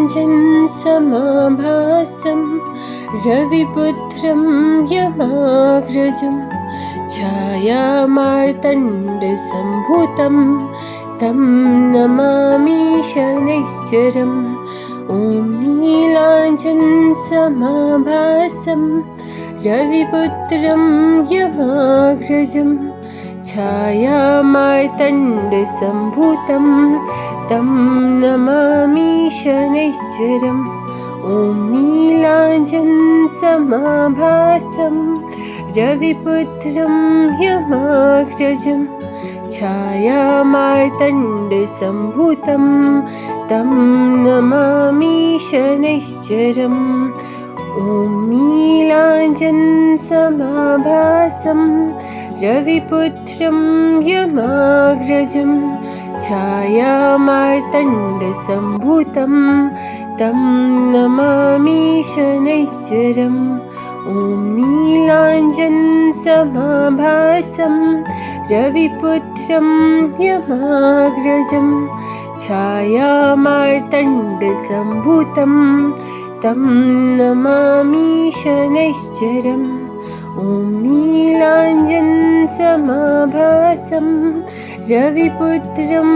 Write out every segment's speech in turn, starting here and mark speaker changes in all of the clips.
Speaker 1: नीलाञ्जनसमाभासं रविपुत्रं यमाग्रजं छायामार्तण्डसम्भूतं तं नमामि शनैश्चरम्। ॐ नीलाञ्जनसमाभासं रविपुत्रं यमाग्रजं छायामार्तण्डसम्भूतं तं नमामि शनैश्चरम्। ॐ नीलाञ्जनसमाभासं रविपुत्रं यमाग्रजं छायामार्तण्डसम्भूतं तं नमामि शनैश्चरम्। ॐ नीलाञ्जनसमाभासं रविपुत्रं यमाग्रजं छायामार्तण्डसम्भूतं तं नमामि शनैश्चरम्। ॐ नीलाञ्जनसमाभासं रविपुत्रं यमाग्रजं छायामार्तण्डसम्भूतं तं नमामि शनैश्चरम्। ॐ नीलाञ्जनसमाभासं रविपुत्रं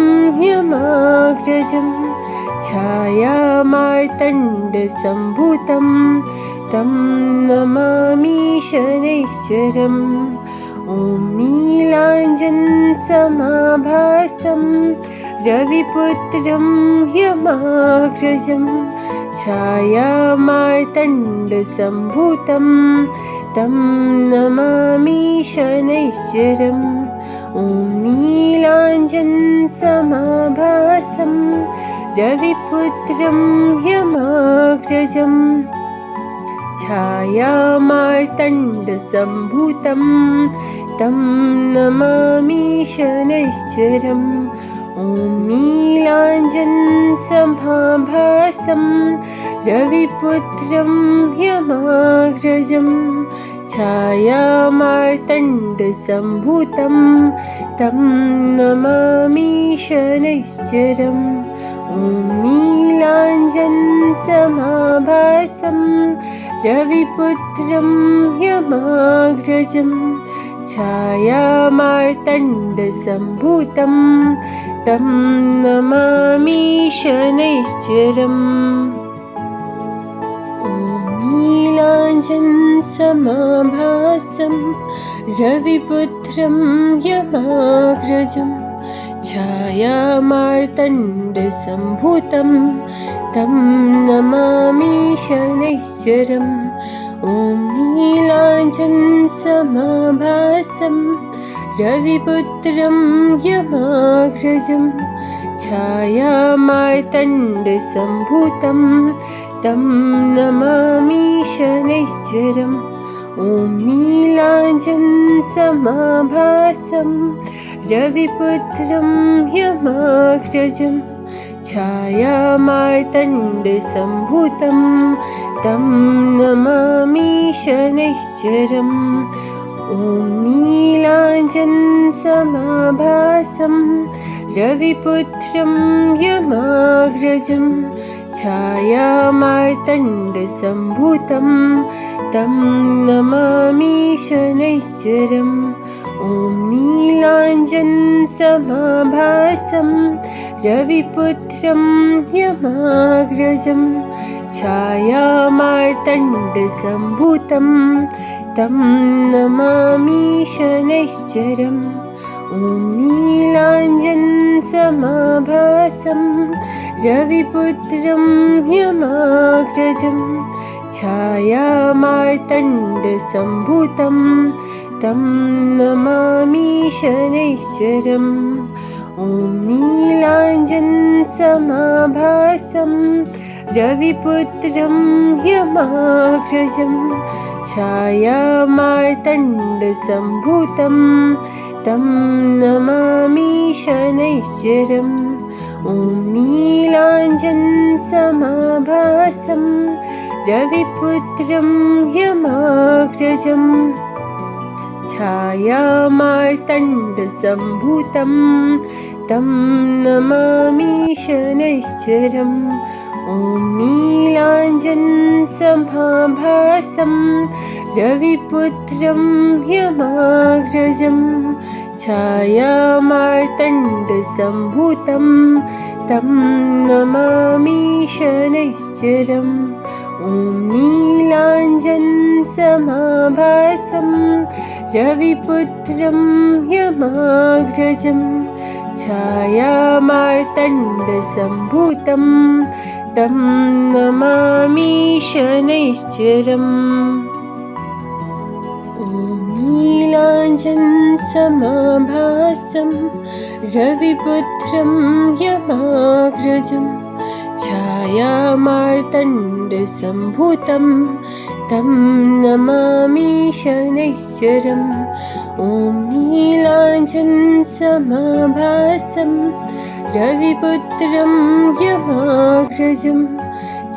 Speaker 1: यमाग्रजं छायामार्तण्डसम्भूतं तं नमामि शनैश्चरम्। ॐ नीलाञ्जनसमाभासं रविपुत्रं यमाग्रजं छायामार्तण्डसम्भूतं तं नमामि शनैश्चरम्। ॐ नीलाञ्जनसमाभासं रविपुत्रं यमाग्रजं छायामार्तण्डसम्भूतं तं नमामि शनैश्चरम्। ॐ नीलाञ्जनसमाभासं रविपुत्रं यमाग्रजं छायामार्तण्डसम्भूतं तं नमामि शनैश्चरम्। ॐ नीलाञ्जनसमाभासं रविपुत्रं यमाग्रजं छायामार्तण्डसम्भूतं तं नमामि शनैश्चरम्। ॐ नीलाञ्जनसमाभासं रविपुत्रं यमाग्रजं छायामार्तण्डसम्भूतं तं नमामि शनैश्चरम्। ॐ नीलाञ्जनसमाभासं रविपुत्रं यमाग्रजं छायामार्तण्डसम्भूतं तं नमामि शनैश्चरम्। ॐ नीलाञ्जनसमाभासं रविपुत्रं यमाग्रजं छायामार्तण्डसम्भूतं तं नमामि शनैश्चरम्। ॐ नीलाञ्जनसमाभासं रविपुत्रं यमाग्रजं छायामार्तण्डसम्भूतं तं नमामि शनैश्चरम्। ॐ नीलाञ्जनसमाभासं रविपुत्रं यमाग्रजं छायामार्तण्डसम्भूतं तं नमामि शनैश्चरम्। ॐ नीलाञ्जनसमाभासं रविपुत्रं यमाग्रजं छायामार्तण्डसम्भूतं तं नमामि शनैश्चरम्। ॐ नीलाञ्जनसमाभासं रविपुत्रं यमाग्रजं छायामार्तण्डसम्भूतं तं नमामि शनैश्चरम्। ॐ नीलाञ्जनसमाभासं रविपुत्रं यमाग्रजं छायामार्तण्डसम्भूतं तं नमामि शनैश्चरम्। ॐ ॐ नीलाञ्जनसमाभासं रविपुत्रं यमाग्रजं छायामार्तण्डसम्भूतं तं नमामि शनैश्चरम् ॐ नीलाञ्जनसमाभासं रविपुत्रं यमाग्रजं छायामार्तण्डसम्भूतं तं नमामि शनैश्चरम् ॐ नीलाञ्जनसमाभासं रविपुत्रं यमाग्रजं छायामार्तण्डसम्भूतं तं नमामि शनैश्चरम् ॐ नीलाञ्जनसमाभासं रविपुत्रं यमाग्रजं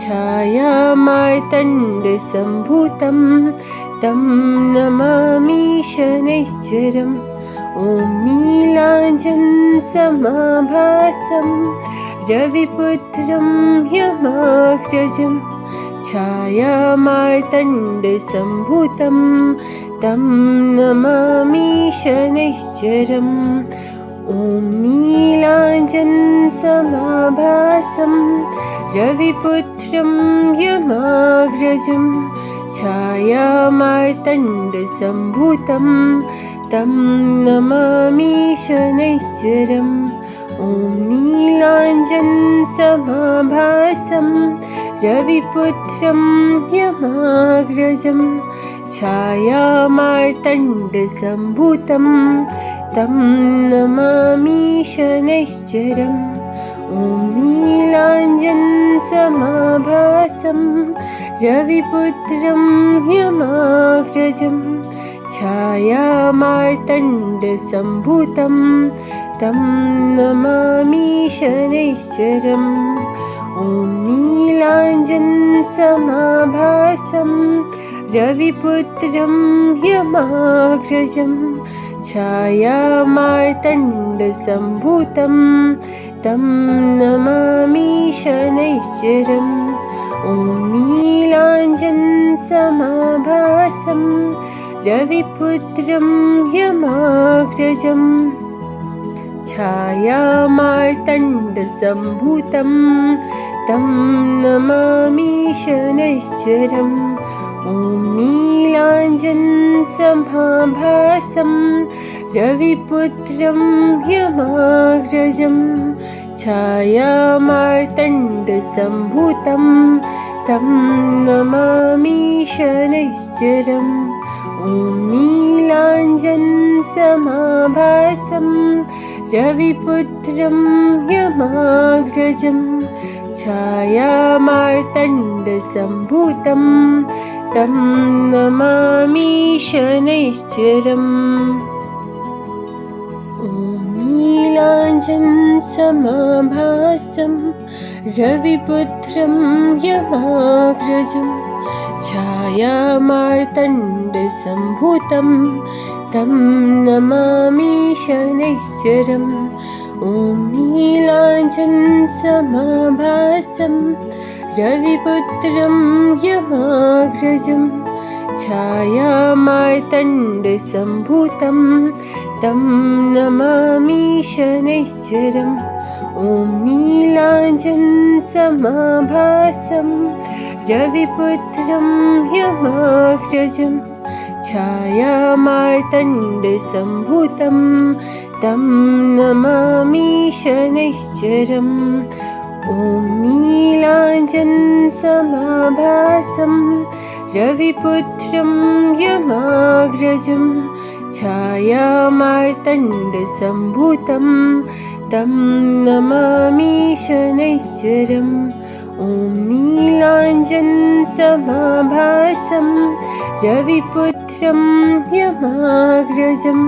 Speaker 1: छायामार्तण्डसम्भूतं तं नमामि शनैश्चरम् ॐ नीलाञ्जनसमाभासं रविपुत्रं यमाग्रजं छायामार्तण्डसम्भूतं तं नमामि शनैश्चरम् ॐ नीलाञ्जनसमाभासं रविपुत्रं यमाग्रजं छायामार्तण्डसम्भूतं तं नमामि शनैश्चरम् ॐ नीलाञ्जनसमाभासं रविपुत्रं यमाग्रजं छायामार्तण्डसम्भूतं तं नमामि शनैश्चरम् ॐ नीलाञ्जनसमाभासं रविपुत्रं यमाग्रजं छायामार्तण्डसम्भूतं तं नमामि शनैश्चरम् ॐ नीलाञ्जनसमाभासं रविपुत्रं यमाग्रजं छायामार्तण्डसम्भूतं तं नमामि शनैश्चरम् ॐ नीलाञ्जनसमाभासं रविपुत्रं यमाग्रजं छायामार्तण्डसम्भूतं तं नमामि शनैश्चरम् ॐ नीलाञ्जनसमाभासं रविपुत्रं यमाग्रजं छायामार्तण्डसम्भूतं तं नमामि शनैश्चरम् ॐ नीलाञ्जनसमाभासं रविपुत्रं यमाग्रजं छायामार्तण्डसम्भूतं तं नमामि शनैश्चरम् ॐ नीलाञ्जनसमाभासं रविपुत्रं यमाग्रजं छायामार्तण्डसम्भूतं तं नमामि शनैश्चरम् ॐ नीलाञ्जनसमाभासं रविपुत्रं यमाग्रजं छायामार्तण्डसम्भूतं तं नमामि शनैश्चरम् ॐ नीलाञ्जनसमाभासं रविपुत्रं यमाग्रजं छायामार्तण्डसम्भूतं तं नमामि शनैश्चरम् ॐ नीलाञ्जनसमाभासं रविपुत्रं यमाग्रजं छायामार्तण्डसम्भूतं तं नमामि शनैश्चरम् ॐ नीलाञ्जनसमाभासं रविपुत्रं यमाग्रजं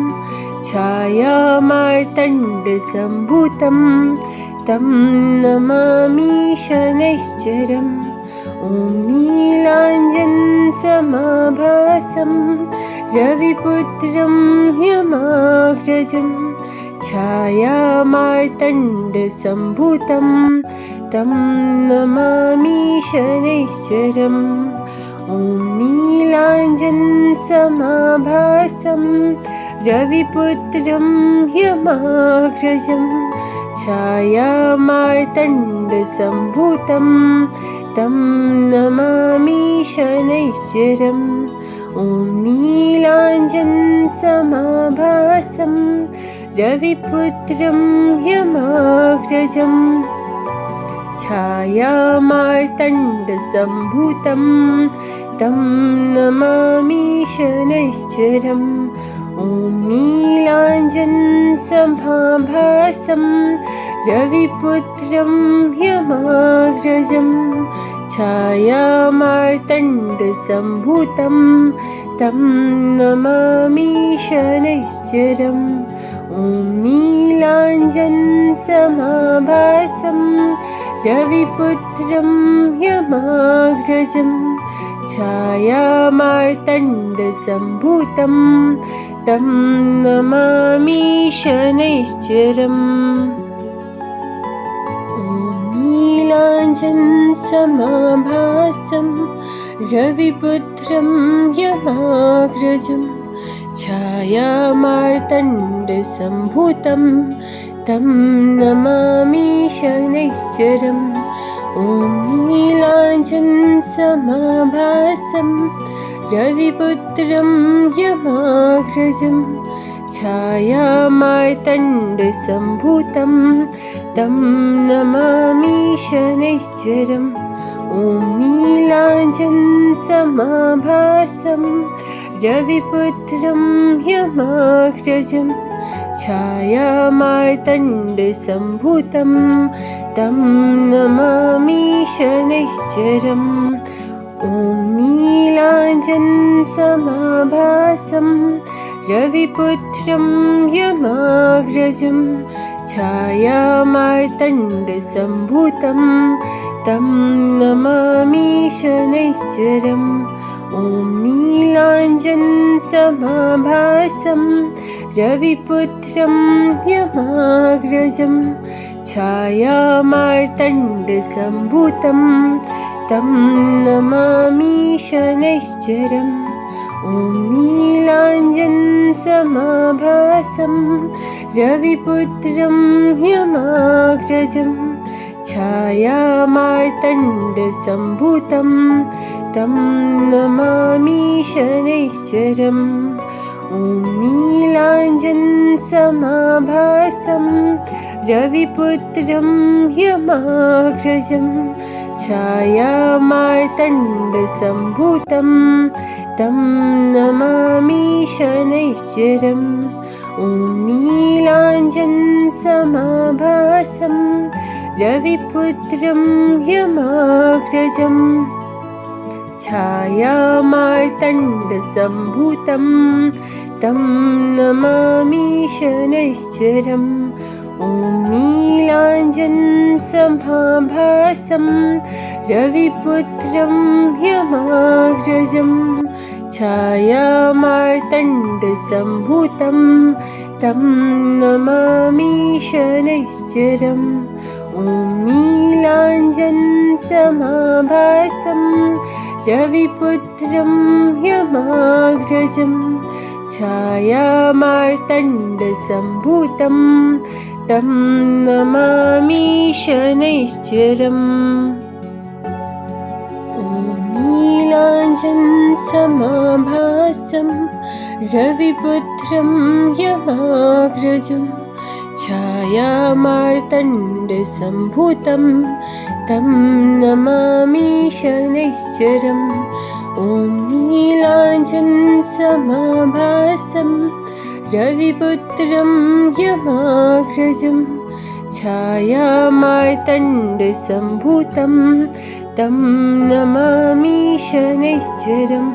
Speaker 1: छायामार्तण्डसम्भूतं तं नमामि शनैश्चरम् ॐ नीलाञ्जनसमाभासं रविपुत्रं यमाग्रजं छायामार्तण्डसम्भूतं तं नमामि शनैश्चरम्। ॐ नीलाञ्जनसमाभासं रविपुत्रं यमाग्रजं छायामार्तण्डसम्भूतं तं नमामि शनैश्चरम्। ॐ नीलाञ्जनसमाभासं रविपुत्रं यमाग्रजं छायामार्तण्डसम्भूतं तं नमामि शनैश्चरम्। ॐ नीलाञ्जनसमाभासं रविपुत्रं यमाग्रजं छायामार्तण्डसम्भूतं तं नमामि शनैश्चरम्। ॐ नीलाञ्जनसमाभासं रविपुत्रं यमाग्रजं छायामार्तण्डसम्भूतं तं नमामि शनैश्चरम्। ॐ नीलाञ्जनसमाभासं रविपुत्रं यमाग्रजं छायामार्तण्डसम्भूतं तं नमामि शनैश्चरम्। ॐ नीलाञ्जनसमाभासं रविपुत्रं यमाग्रजं छायामार्तण्डसम्भूतं तं नमामि शनैश्चरम्। ॐ नीलाञ्जनसमाभासं रविपुत्रं यमाग्रजं छायामार्तण्डसम्भूतं तं नमामि शनैश्चरम्। ॐ नीलाञ्जनसमाभासं रविपुत्रं यमाग्रजं छायामार्तण्डसम्भूतं तं नमामि शनैश्चरम्। ॐ नीलाञ्जनसमाभासं रविपुत्रं यमाग्रजं छायामार्तण्डसम्भूतं तं नमामि शनैश्चरम्। ॐ नीलाञ्जनसमाभासं रविपुत्रं यमाग्रजं छायामार्तण्डसम्भूतं तं नमामि शनैश्चरम्। ॐ नीलाञ्जनसमाभासं रविपुत्रं यमाग्रजं छायामार्तण्डसम्भूतं तं नमामि शनैश्चरम्। ॐ नीलाञ्जनसमाभासं रविपुत्रं यमाग्रजं छायामार्तण्डसम्भूतं तं नमामि शनैश्चरम्। ॐ नीलाञ्जनसमाभासं रविपुत्रं यमाग्रजं छायामार्तण्डसम्भूतं तं नमामि शनैश्चरम्। ॐ नीलाञ्जनसमाभासं रविपुत्रं यमाग्रजं छायामार्तण्डसम्भूतं तं नमामि शनैश्चरम्। ॐ नीलाञ्जनसमाभासं रविपुत्रं यमाग्रजं छायामार्तण्डसम्भूतं तं नमामि शनैश्चरम्। ॐ नीलाञ्जनसमाभासं रविपुत्रं यमाग्रजं छायामार्तण्डसम्भूतं तं नमामि शनैश्चरम्।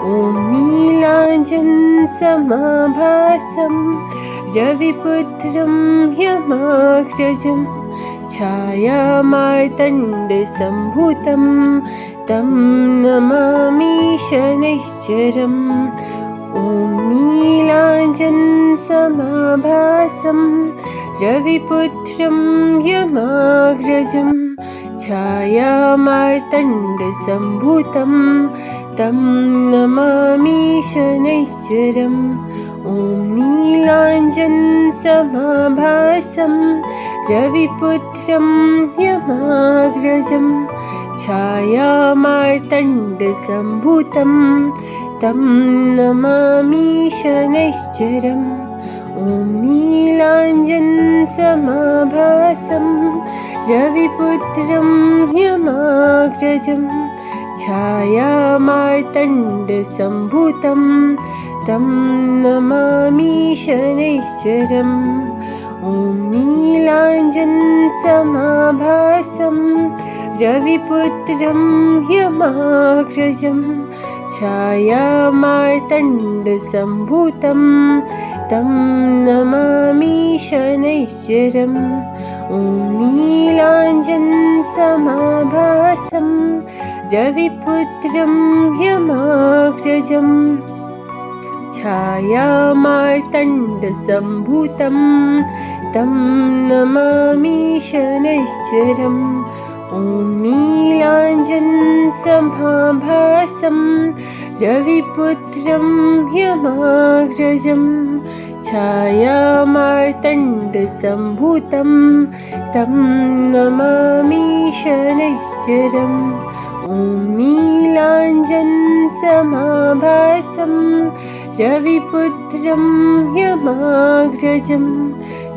Speaker 1: ॐ नीलाञ्जनसमाभासं रविपुत्रं यमाग्रजं छायामार्तण्डसम्भूतं तं नमामि शनैश्चरम्। ॐ नीलाञ्जनसमाभासं रविपुत्रं रविपुत्रं यमाग्रजं छायामार्तण्डसम्भूतं तं नमामि शनैश्चरम् ॐ नीलाञ्जनसमाभासं रविपुत्रं यमाग्रजं छायामार्तण्डसम्भूतं तं नमामि शनैश्चरम् ॐ नीलाञ्जनसमाभासं रविपुत्रं यमाग्रजं छायामार्तण्डसम्भूतं तं नमामि शनैश्चरम् ॐ नीलाञ्जनसमाभासं रविपुत्रं यमाग्रजं छायामार्तण्डसम्भूतं तं नमामि शनैश्चरम् ॐ नीलाञ्जनसमाभासं रविपुत्रं यमाग्रजं छायामार्तण्डसम्भूतं तं नमामि शनैश्चरम् ॐ नीलाञ्जनसमाभासं रविपुत्रं यमाग्रजं छायामार्तण्डसम्भूतं तं नमामि शनैश्चरम् ॐ नीलाञ्जनसमाभासं रविपुत्रं यमाग्रजं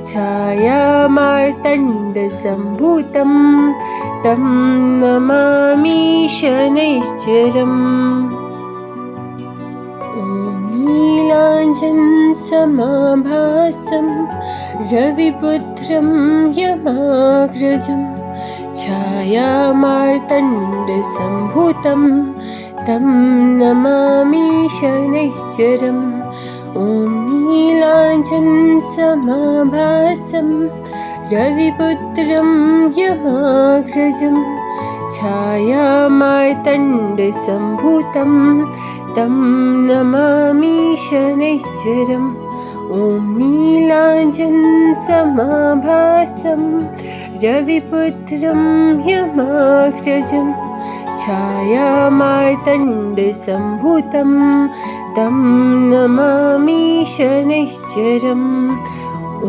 Speaker 1: छायामार्तण्डसम्भूतं तं नमामि शनैश्चरम् ॐ नीलाञ्जनसमाभासं रविपुत्रं यमाग्रजं छायामार्तण्डसम्भूतं तं नमामि शनैश्चरम् ॐ नीलाञ्जनसमाभासं रविपुत्रं यमाग्रजं छायामार्तण्डसम्भूतं तं नमामि शनैश्चरम् ॐ नीलाञ्जनसमाभासं रविपुत्रं यमाग्रजं छायामार्तण्डसम्भूतं तं नमामि शनैश्चरम् ॐ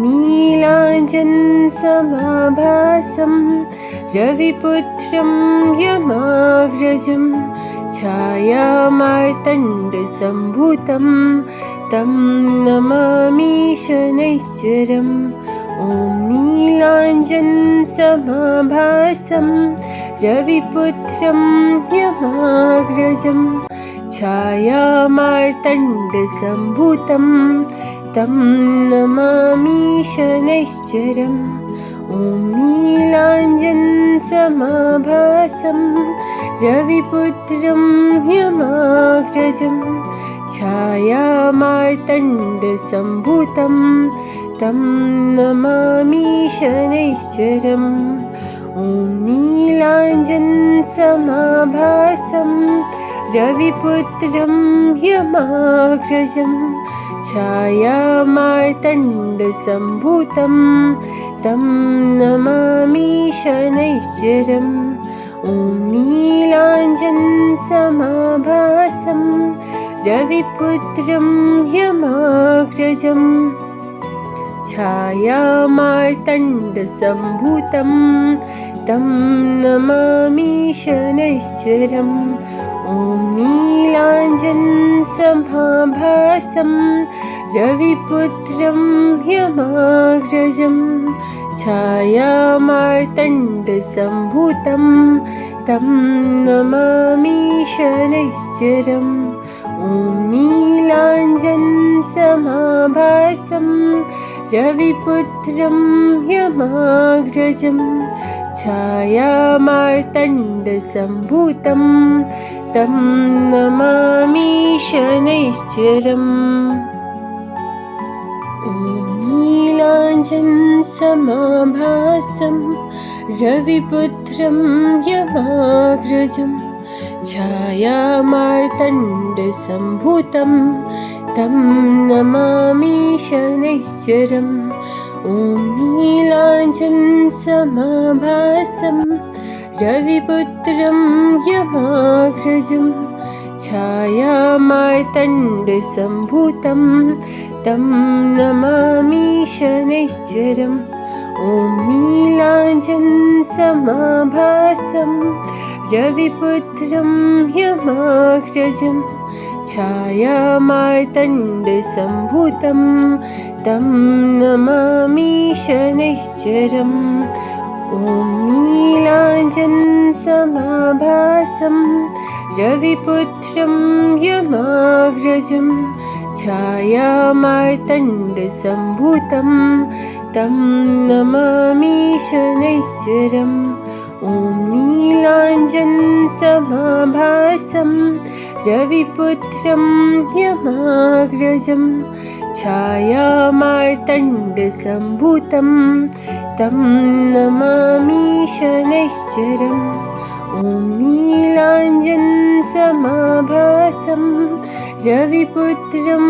Speaker 1: नीलाञ्जनसमाभासं रविपुत्रं यमाग्रजं छायामार्तण्डसम्भूतं तं नमामि शनैश्चरम् ॐ नीलाञ्जनसमाभासं रविपुत्रं यमाग्रजं छायामार्तण्डसम्भूतं तं नमामि शनैश्चरम् ॐ नीलाञ्जनसमाभासं रविपुत्रं यमाग्रजं छायामार्तण्डसम्भूतं तं नमामि शनैश्चरम् ॐ नीलाञ्जनसमाभासं रविपुत्रं यमाग्रजं छायामार्तण्डसम्भूतं तं नमामि शनैश्चरम् ॐ नीलाञ्जनसमाभासं रविपुत्रं यमाग्रजं छायामार्तण्डसम्भूतं तं नमामि शनैश्चरम् ॐ नीलाञ्जनसमाभासं रविपुत्रं यमाग्रजं छायामार्तण्डसम्भूतं तं नमामि शनैश्चरम् ॐ नीलाञ्जनसमाभासं रविपुत्रं यमाग्रजं छायामार्तण्डसम्भूतं तं नमामि शनैश्चरम् ॐ नीलाञ्जनसमाभासं रविपुत्रं यमाग्रजं छायामार्तण्डसम्भूतं तं नमामि शनैश्चरम् ॐ ॐ नीलाञ्जनसमाभासं रविपुत्रं यमाग्रजं छायामार्तण्डसम्भूतं तं नमामि शनैश्चरम् ॐ नीलाञ्जनसमाभासं रविपुत्रं यमाग्रजं छायामार्तण्डसम्भूतं तं नमामि शनैश्चरम् ॐ नीलाञ्जनसमाभासं रविपुत्रं यमाग्रजं छायामार्तण्डसम्भूतं तं नमामि शनैश्चरम् ॐ नीलाञ्जनसमाभासं रविपुत्रं यमाग्रजं छायामार्तण्डसम्भूतं तं नमामि शनैश्चरम् ॐ नीलाञ्जनसमाभासं रविपुत्रं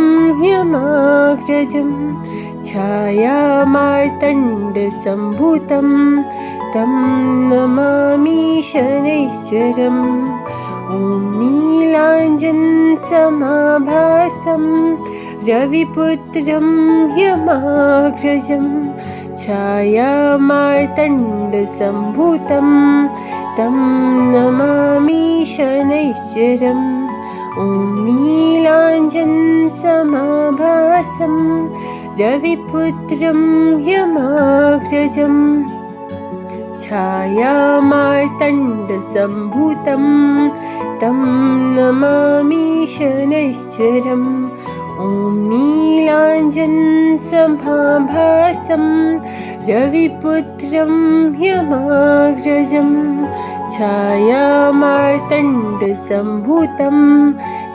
Speaker 1: यमाग्रजं छायामार्तण्डसम्भूतं तं नमामि शनैश्चरम् ॐ नीलाञ्जनसमाभासं रविपुत्रं यमाग्रजं छायामार्तण्डसम्भूतं तं नमामि शनैश्चरम् ॐ नीलाञ्जनसमाभासं रविपुत्रं यमाग्रजं छायामार्तण्डसम्भूतं तं नमामि शनैश्चरम् ॐ नीलाञ्जनसमाभासं रविपुत्रं यमाग्रजं छायामार्तण्डसम्भूतं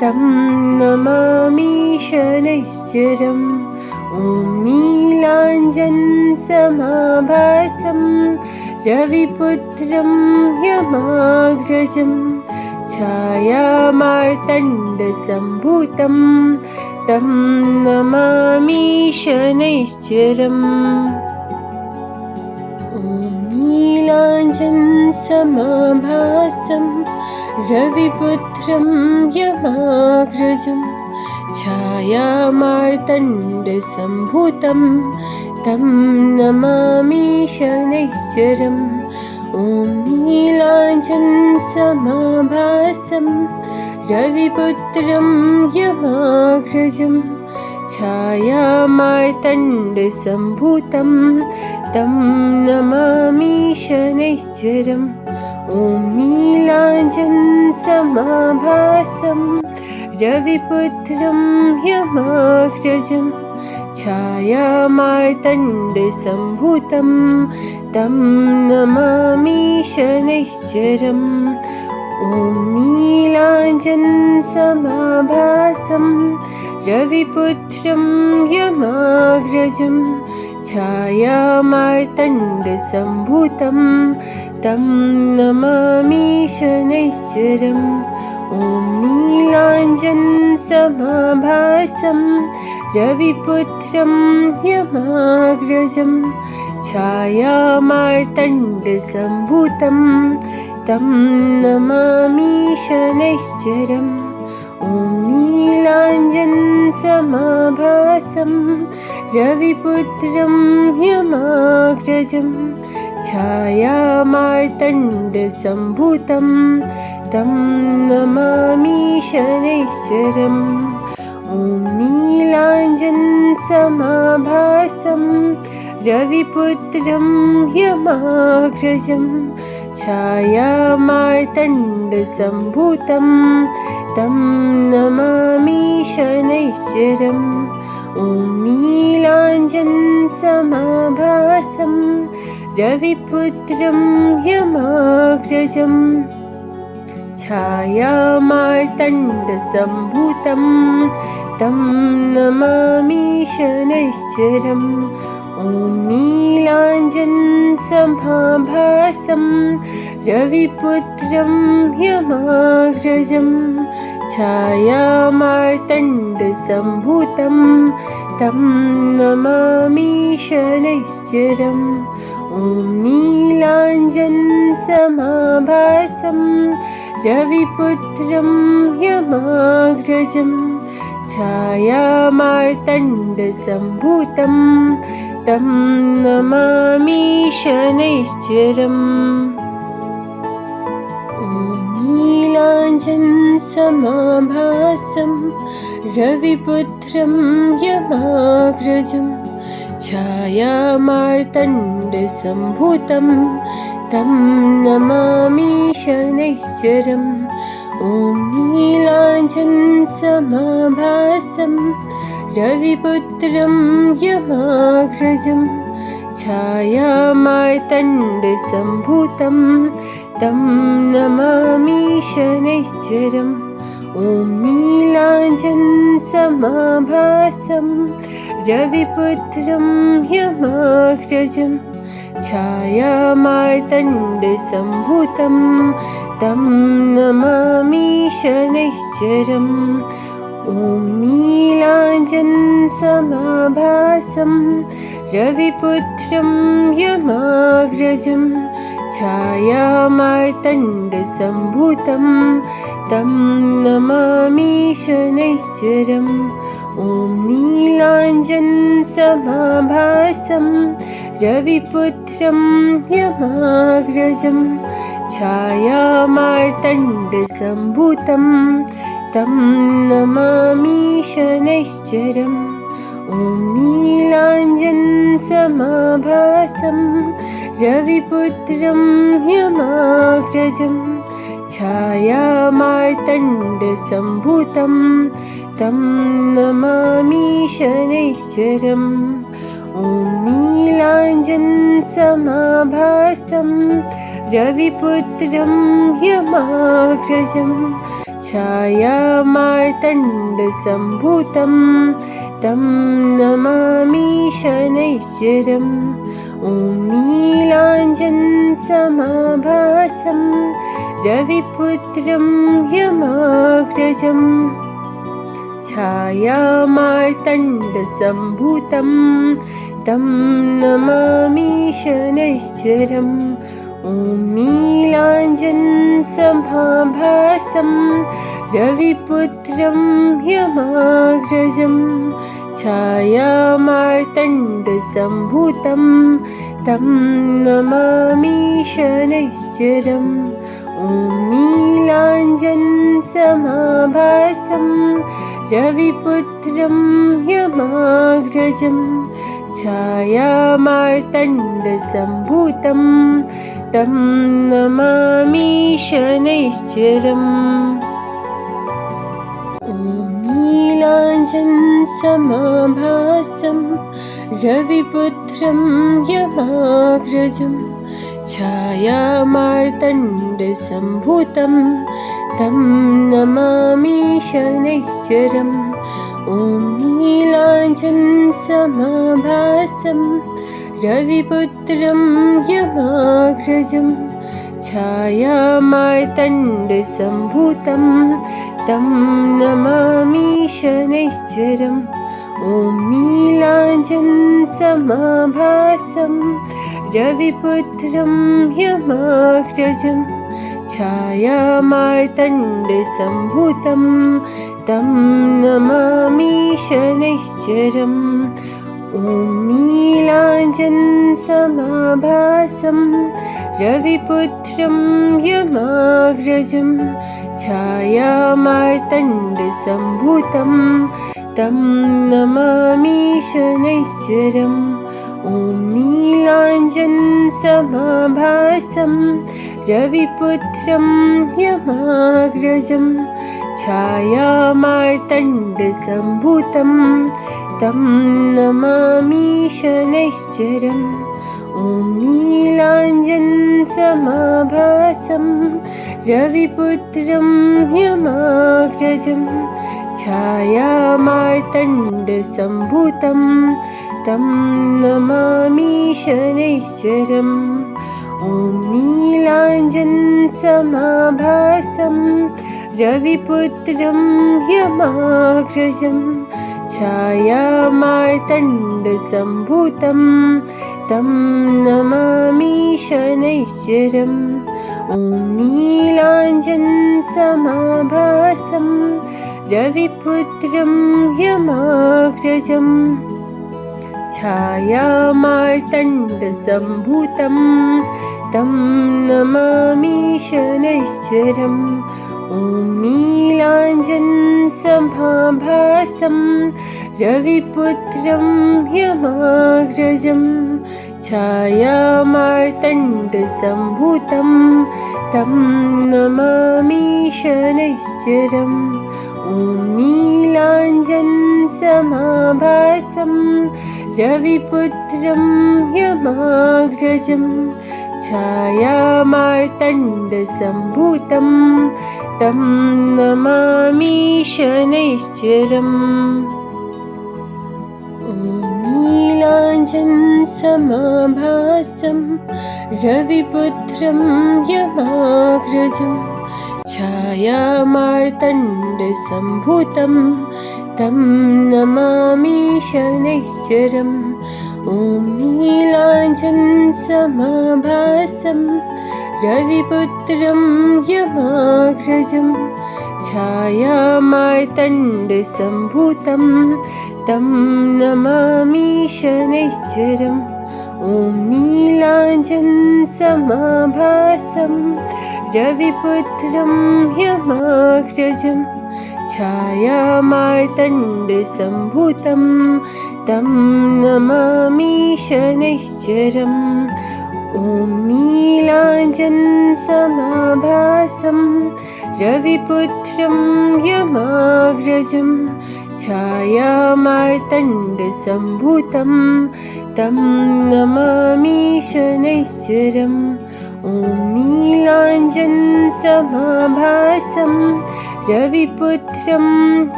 Speaker 1: तं नमामि शनैश्चरम् ॐ नीलाञ्जनसमाभासं रविपुत्रं यमाग्रजं छायामार्तण्डसम्भूतं तं नमामि शनैश्चरम् ॐ नीलाञ्जनसमाभासं रविपुत्रं यमाग्रजं छायामार्तण्डसम्भूतं तं नमामि शनैश्चरम् ॐ नीलाञ्जनसमाभासं रविपुत्रं यमाग्रजं छायामार्तण्डसम्भूतं तं नमामि शनैश्चरम् ॐ नीलाञ्जनसमाभासं रविपुत्रं यमाग्रजं छायामार्तण्डसम्भूतं तं नमामि शनैश्चरम् ॐ नीलाञ्जनसमाभासं रविपुत्रं यमाग्रजं छायामार्तण्डसम्भूतं तं नमामि शनैश्चरम् ॐ नीलाञ्जनसमाभासं रविपुत्रं यमाग्रजं छायामार्तण्डसम्भूतं तं नमामि शनैश्चरम् ॐ नीलाञ्जनसमाभासं रविपुत्रं यमाग्रजं छायामार्तण्डसम्भूतं तं नमामि शनैश्चरम् ॐ नीलाञ्जनसमाभासं रविपुत्रं यमाग्रजं छायामार्तण्डसम्भूतं तं नमामि शनैश्चरम् ॐ नीलाञ्जनसमाभासं रविपुत्रं यमाग्रजं छायामार्तण्डसम्भूतं तं नमामि शनैश्चरम् ॐ नीलाञ्जनसमाभासं रविपुत्रं यमाग्रजं छायामार्तण्डसम्भूतं तं नमामि शनैश्चरम् ॐ नीलाञ्जनसमाभासं रविपुत्रं यमाग्रजं छायामार्तण्डसम्भूतं तं नमामि शनैश्चरम् ॐ नीलाञ्जनसमाभासं रविपुत्रं यमाग्रजं छायामार्तण्डसम्भूतं तं नमामि शनैश्चरम् ॐ नीलाञ्जनसमाभासं रविपुत्रं यमाग्रजं छायामार्तण्डसम्भूतं तं नमामि शनैश्चरम् ॐ नीलाञ्जनसमाभासं रविपुत्रं यमाग्रजं छायामार्तण्डसम्भूतं तं नमामि शनैश्चरम् ॐ नीलाञ्जनसमाभासं रविपुत्रं यमाग्रजं छायामार्तण्डसम्भूतं तं नमामि शनैश्चरम् ॐ नीलाञ्जनसमाभासं रविपुत्रं यमाग्रजं छायामार्तण्डसम्भूतं तं नमामि शनैश्चरम् ॐ नीलाञ्जनसमाभासं रविपुत्रं यमाग्रजं छायामार्तण्डसम्भूतं तं नमामि शनैश्चरम् ॐ नीलाञ्जनसमाभासं रविपुत्रं यमाग्रजं छायामार्तण्डसम्भूतं तं नमामि शनैश्चरम् ॐ नीलाञ्जनसमाभासं रविपुत्रं यमाग्रजं छायामार्तण्डसम्भूतं तं नमामि शनैश्चरम् ॐ नीलाञ्जनसमाभासं रविपुत्रं यमाग्रजं छायामार्तण्डसम्भूतं तं नमामि शनैश्चरम् ॐ नीलाञ्जनसमाभासं रविपुत्रं यमाग्रजं छायामार्तण्डसम्भूतं तं नमामि शनैश्चरम् ॐ नीलाञ्जनसमाभासं रविपुत्रं यमाग्रजं छायामार्तण्डसम्भूतं तं नमामि शनैश्चरम् ॐ नीलाञ्जनसमाभासं रविपुत्रं यमाग्रजं छायामार्तण्डसम्भूतं तं नमामि शनैश्चरम् ॐ नीलाञ्जनसमाभासं रविपुत्रं यमाग्रजं छायामार्तण्डसम्भूतं तं नमामि शनैश्चरम् ॐ नीलाञ्जनसमाभासं रविपुत्रं यमाग्रजं छायामार्तण्डसम्भूतं तं नमामि शनैश्चरम् ॐ नीलाञ्जनसमाभासं रविपुत्रं यमाग्रजं छायामार्तण्डसम्भूतं तं नमामि शनैश्चरम् ॐ नीलाञ्जनसमाभासं रविपुत्रं यमाग्रजं छायामार्तण्डसम्भूतं तं नमामि शनैश्चरम् ॐ नीलाञ्जनसमाभासं रविपुत्रं यमाग्रजं छायामार्तण्डसम्भूतं तं नमामि शनैश्चरम्। ॐ नीलाञ्जनसमाभासं रविपुत्रं यमाग्रजम् छायामार्तण्डसम्भूतं तं नमामि शनैश्चरम्। ॐ नीलाञ्जनसमाभासं रविपुत्रं यमाग्रजम् छायामार्तण्डसम्भूतं तं नमामि शनैश्चरम्। ॐ नीलाञ्जनसमाभासं रविपुत्रं यमाग्रजम् छायामार्तण्डसम्भूतं तं नमामि शनैश्चरम्। ॐ नीलाञ्जनसमाभासं रविपुत्रं यमाग्रजम् छायामार्तण्डसम्भूतं तं नमामि शनैश्चरम्। ॐ नीलाञ्जनसमाभासं रविपुत्रं यमाग्रजम् छायामार्तण्डसम्भूतं तं नमामि शनैश्चरम्। ॐ नीलाञ्जनसमाभासं रविपुत्रं यमाग्रजम् छायामार्तण्डसम्भूतं तं नमामि शनैश्चरम्। ॐ नीलाञ्जनसमाभासं रविपुत्रं यमाग्रजम् छायामार्तण्डसम्भूतं तं नमामि शनैश्चरम्। ॐ नीलाञ्जनसमाभासं रविपुत्रं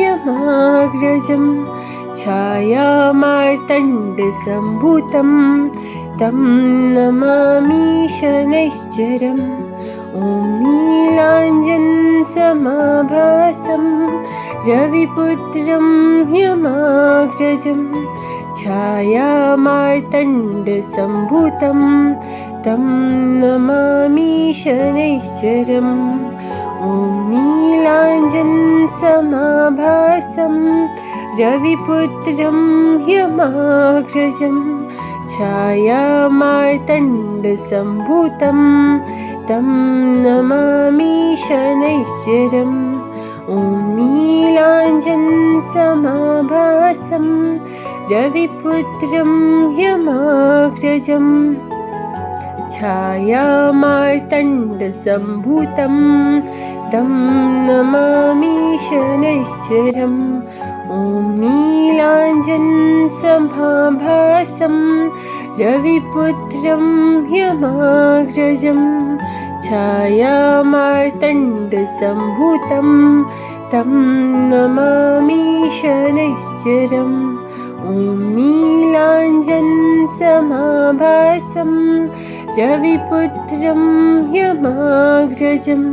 Speaker 1: यमाग्रजम् छायामार्तण्डसम्भूतं तं नमामि शनैश्चरम्। ॐ नीलाञ्जनसमाभासं रविपुत्रं यमाग्रजम् छायामार्तण्डसम्भूतं तं नमामि शनैश्चरम्। ॐ नीलाञ्जनसमाभासं रविपुत्रं यमाग्रजम् छायामार्तण्डसम्भूतं तं नमामि शनैश्चरम्। ॐ नीलाञ्जनसमाभासं रविपुत्रं यमाग्रजम् छायामार्तण्डसम्भूतं तं नमामि शनैश्चरम्। ॐ नीलाञ्जनसमाभासं रविपुत्रं यमाग्रजम् छायामार्तण्डसम्भूतं तं नमामि शनैश्चरम्। ॐ नीलाञ्जनसमाभासं रविपुत्रं यमाग्रजम्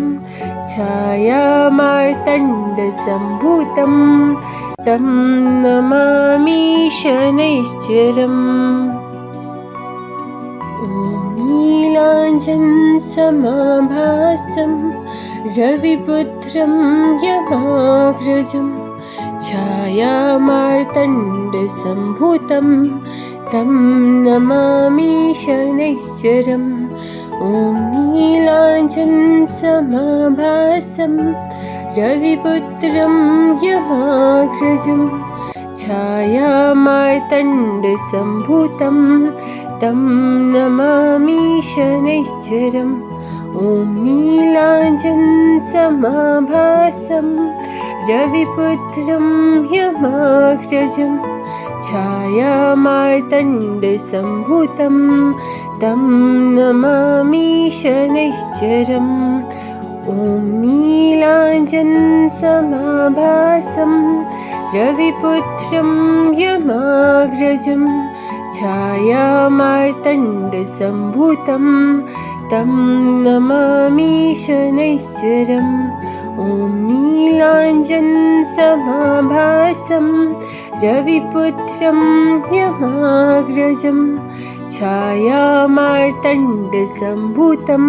Speaker 1: छायामार्तण्डसम्भूतं तं नमामि शनैश्चरम्। ॐ नीलाञ्जनसमाभासं रविपुत्रं यमाग्रजम् छायामार्तण्डसम्भूतं तं नमामि शनैश्चरम्। ॐ नीलाञ्जनसमाभासं रविपुत्रं यमाग्रजम् छायामार्तण्डसम्भूतं तं नमामि शनैश्चरम्। ॐ नीलाञ्जनसमाभासं रविपुत्रं यमाग्रजम् छायामार्तण्डसम्भूतं तं नमामि शनैश्चरम्। ॐ नीलाञ्जनसमाभासं रविपुत्रं यमाग्रजम् छायामार्तण्डसम्भूतं तं नमामि शनैश्चरम्। ॐ नीलाञ्जनसमाभासं रविपुत्रं यमाग्रजं छायामार्तण्डसम्भूतं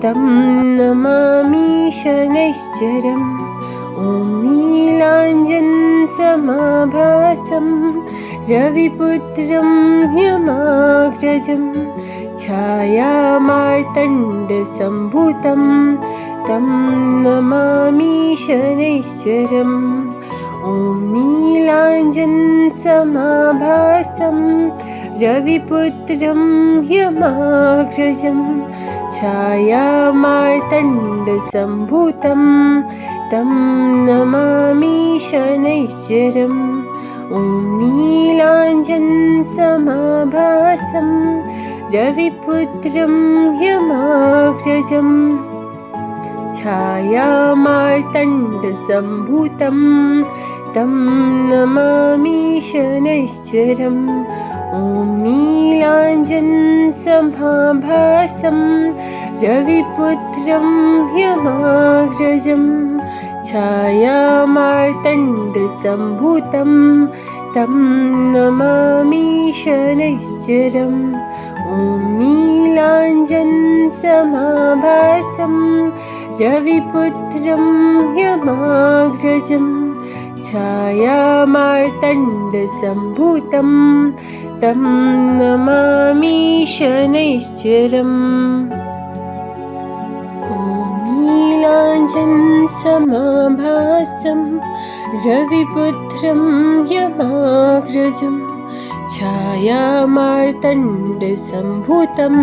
Speaker 1: तं नमामि शनैश्चरम् ॐ नीलाञ्जनसमाभासं रविपुत्रं यमाग्रजं छायामार्तण्डसम्भूतं तं नमामि शनैश्चरम् ॐ नीलाञ्जनसमाभासं रविपुत्रं यमाग्रजं छायामार्तण्डसम्भूतं तं नमामि शनैश्चरम् ॐ नीलाञ्जनसमाभासं रविपुत्रं यमाग्रजं छायामार्तण्डसम्भूतं तं नमामि शनैश्चरम् ॐ नीलाञ्जनसमाभासं रविपुत्रं यमाग्रजं छायामार्तण्डसम्भूतं तं नमामि शनैश्चरम् ॐ नीलाञ्जनसमाभासं रविपुत्रं यमाग्रजं छायामार्तण्डसम्भूतं तं नमामि शनैश्चरम् ॐ नीलाञ्जनसमाभासं रविपुत्रं यमाग्रजं छायामार्तण्डसम्भूतं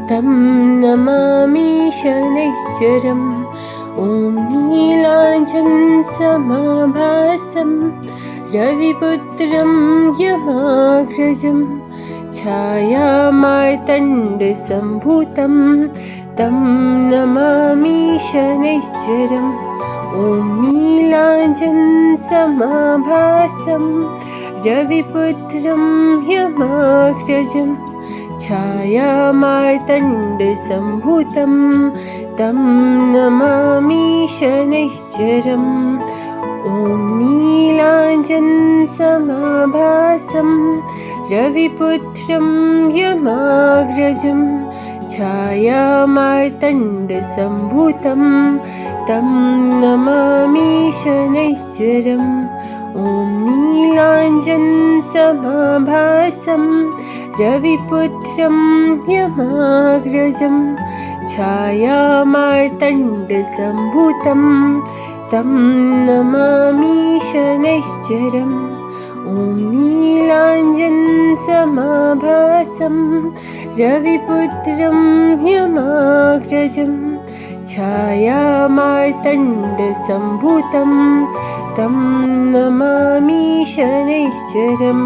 Speaker 1: तं नमामि शनैश्चरम् ॐ नीलाञ्जनसमाभासं रविपुत्रं यमाग्रजं छायामार्तण्डसम्भूतं तं नमामि शनैश्चरम् ॐ नीलाञ्जनसमाभासं रविपुत्रं यमाग्रजं छायामार्तण्डसम्भूतं तं नमामि शनैश्चरम् ॐ नीलाञ्जनसमाभासं रविपुत्रं यमाग्रजं छायामार्तण्डसम्भूतं तं नमामि शनैश्चरम् ॐ नीलाञ्जनसमाभासं रविपुत्रं यमाग्रजं छायामार्तण्डसम्भूतं तं नमामि शनैश्चरम् ॐ नीलाञ्जनसमाभासं रविपुत्रं यमाग्रजं छायामार्तण्डसम्भूतं तं नमामि शनैश्चरम्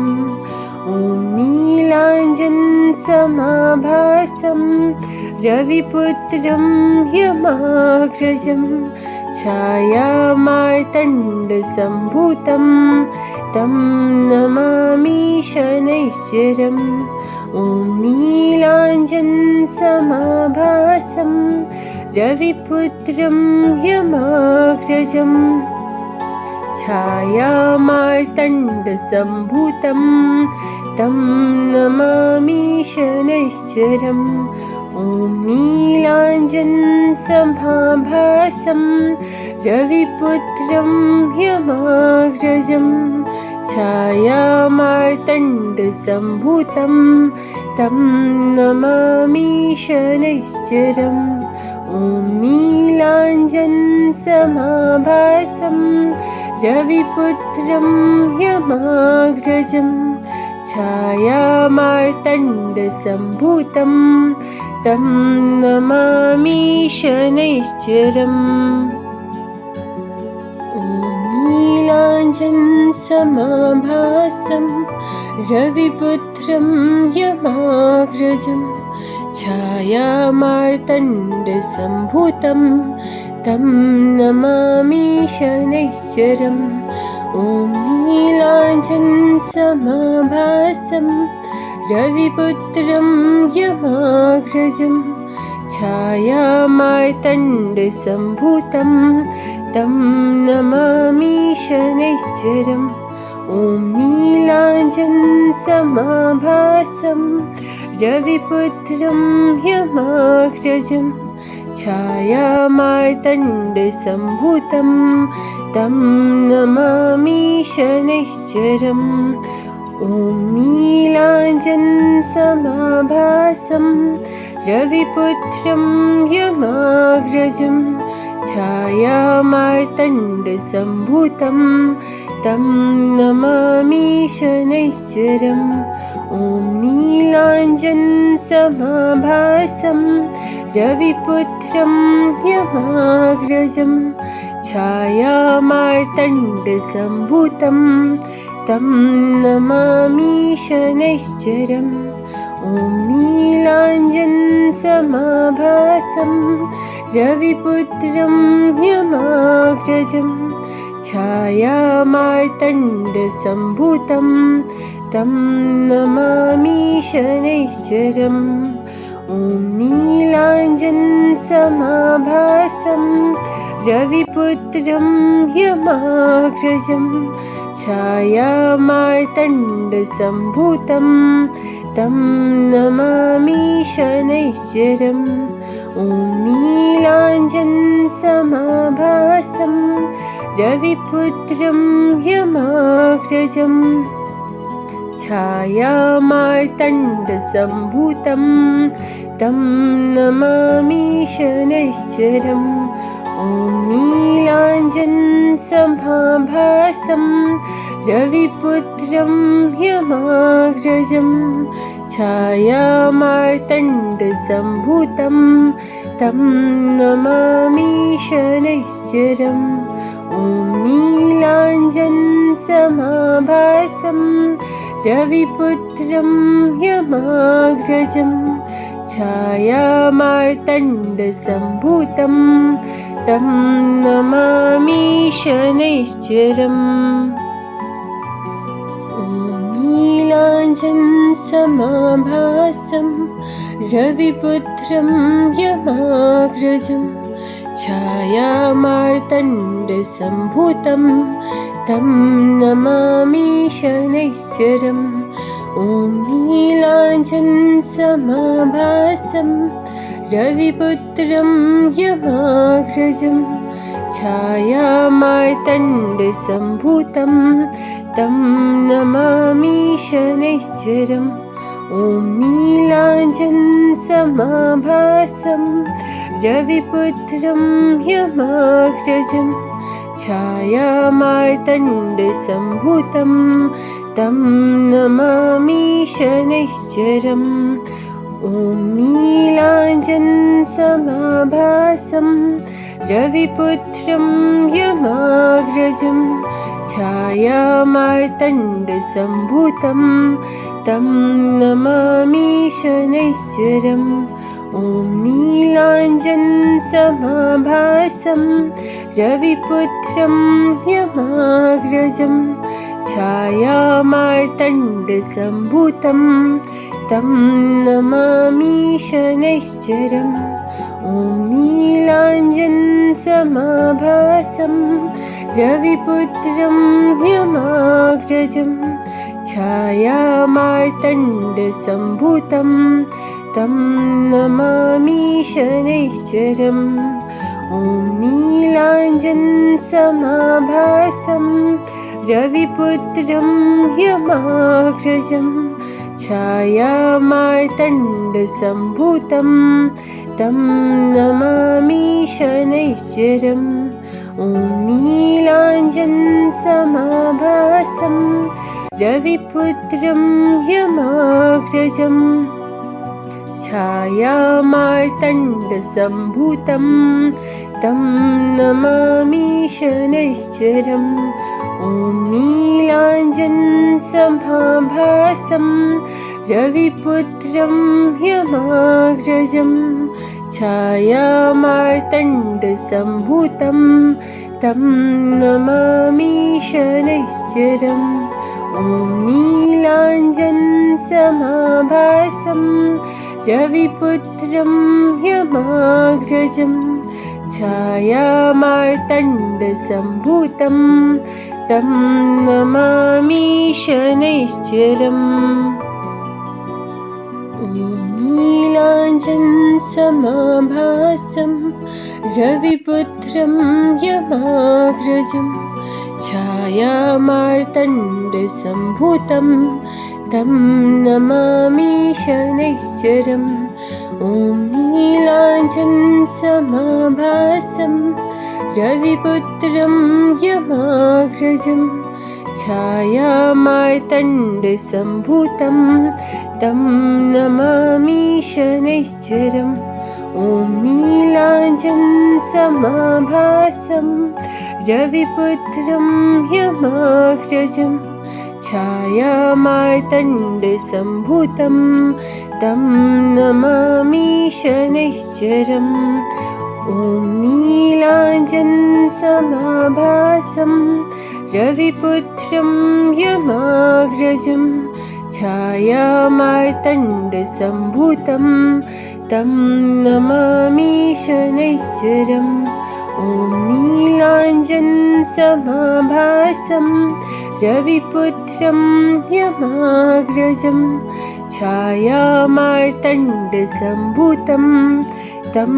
Speaker 1: ॐ नीलाञ्जनसमाभासं रविपुत्रं यमाग्रजं छायामार्तण्डसम्भूतं तं नमामि शनैश्चरम् ॐ नीलाञ्जनसमाभासं रविपुत्रं यमाग्रजं छायामार्तण्डसम्भूतं तं नमामि शनैश्चरम् ॐ नीलाञ्जनसमाभासं रविपुत्रं यमाग्रजं छायामार्तण्डसम्भूतं तं नमामि शनैश्चरम् ॐ नीलाञ्जनसमाभासं रविपुत्रं यमाग्रजं छायामार्तण्डसम्भूतं तं नमामि शनैश्चरम् ॐ नीलाञ्जनसमाभासं रविपुत्रं यमाग्रजं छायामार्तण्डसम्भूतं तं नमामि शनैश्चरम् ॐ नीलाञ्जनसमाभासं रविपुत्रं यमाग्रजं छायामार्तण्डसम्भूतं तं नमामि शनैश्चरम् ॐ ॐ नीलाञ्जनसमाभासं रविपुत्रं यमाग्रजं छायामार्तण्डसम्भूतं तं नमामि शनैश्चरम् ॐ नीलाञ्जनसमाभासं रविपुत्रं यमाग्रजं छायामार्तण्डसम्भूतं तं नमामि शनैश्चरम् ॐ नीलाञ्जनसमाभासं रविपुत्रं यमाग्रजं छायामार्तण्डसम्भूतं तं नमामि शनैश्चरम् ॐ नीलाञ्जनसमाभासं रविपुत्रं यमाग्रजं छायामार्तण्डसम्भूतं तं नमामि शनैश्चरम् ॐ नीलाञ्जनसमाभासं रविपुत्रं यमाग्रजं छायामार्तण्डसम्भूतं तं नमामि शनैश्चरम् ॐ नीलाञ्जनसमाभासं रविपुत्रं यमाग्रजं छायामार्तण्डसम्भूतं तं नमामि शनैश्चरम् ॐ नीलाञ्जनसमाभासं रविपुत्रं यमाग्रजं छायामार्तण्डसम्भूतं तं नमामि शनैश्चरम् ॐ नीलाञ्जनसमाभासं रविपुत्रं यमाग्रजं छायामार्तण्डसम्भूतं तं नमामि शनैश्चरम् ॐ नीलाञ्जनसमाभासं रविपुत्रं यमाग्रजं छायामार्तण्डसम्भूतं तं नमामि शनैश्चरम् ॐ नीलाञ्जनसमाभासं रविपुत्रं यमाग्रजं छायामार्तण्डसम्भूतं तं नमामि शनैश्चरम् ॐ नीलाञ्जनसमाभासं रविपुत्रं यमाग्रजं छायामार्तण्डसम्भूतं तं नमामि शनैश्चरम् ॐ नीलाञ्जनसमाभासं रविपुत्रं यमाग्रजं छायामार्तण्डसम्भूतं तं नमामि शनैश्चरम् ॐ नीलाञ्जनसमाभासं रविपुत्रं यमाग्रजं छायामार्तण्डसम्भूतं तं नमामि शनैश्चरम् ॐ नीलाञ्जनसमाभासं रविपुत्रं यमाग्रजं छायामार्तण्डसम्भूतं तं नमामि शनैश्चरम् ॐ नीलाञ्जनसमाभासं रविपुत्रं यमाग्रजं छायामार्तण्डसम्भूतं तं नमामि शनैश्चरम् ॐ नीलाञ्जनसमाभासं रविपुत्रं यमाग्रजं छायामार्तण्डसम्भूतं तं नमामि शनैश्चरम् ॐ नीलाञ्जनसमाभासं रविपुत्रं यमाग्रजं छायामार्तण्डसम्भूतं तं नमामि शनैश्चरम् ॐ नीलाञ्जनसमाभासं रविपुत्रं यमाग्रजं छायामार्तण्डसम्भूतं तं नमामि शनैश्चरम्। ॐ नीलाञ्जनसमाभासं रविपुत्रं यमाग्रजं छायामार्तण्डसम्भूतं तं नमामि शनैश्चरम्। ॐ नीलाञ्जनसमाभासं रविपुत्रं यमाग्रजं छायामार्तण्डसम्भूतं तं नमामि शनैश्चरम्। ॐ नीलाञ्जनसमाभासं रविपुत्रं यमाग्रजं छायामार्तण्डसम्भूतं तं नमामि शनैश्चरम्। ॐ नीलाञ्जनसमाभासं रविपुत्रं यमाग्रजं छायामार्तण्डसम्भूतं तं नमामि शनैश्चरम्। ॐ नीलाञ्जनसमाभासं रविपुत्रं यमाग्रजं छायामार्तण्डसम्भूतं तं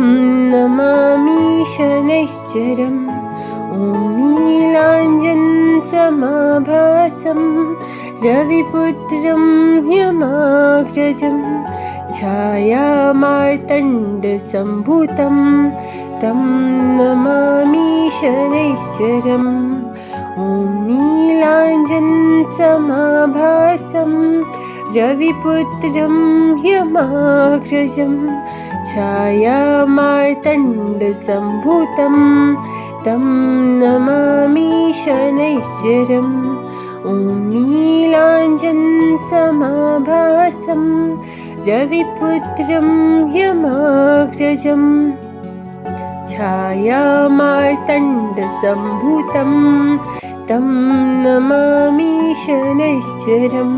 Speaker 1: नमामि शनैश्चरम्। ॐ नीलाञ्जनसमाभासं रविपुत्रं यमाग्रजं छायामार्तण्डसम्भूतं तं नमामि शनैश्चरम्। ॐ नीलाञ्जनसमाभासं रविपुत्रं यमाग्रजं छायामार्तण्डसम्भूतं तं नमामि शनैश्चरम्। ॐ नीलाञ्जनसमाभासं रविपुत्रं यमाग्रजं छायामार्तण्डसम्भूतं तं नमामि शनैश्चरम्।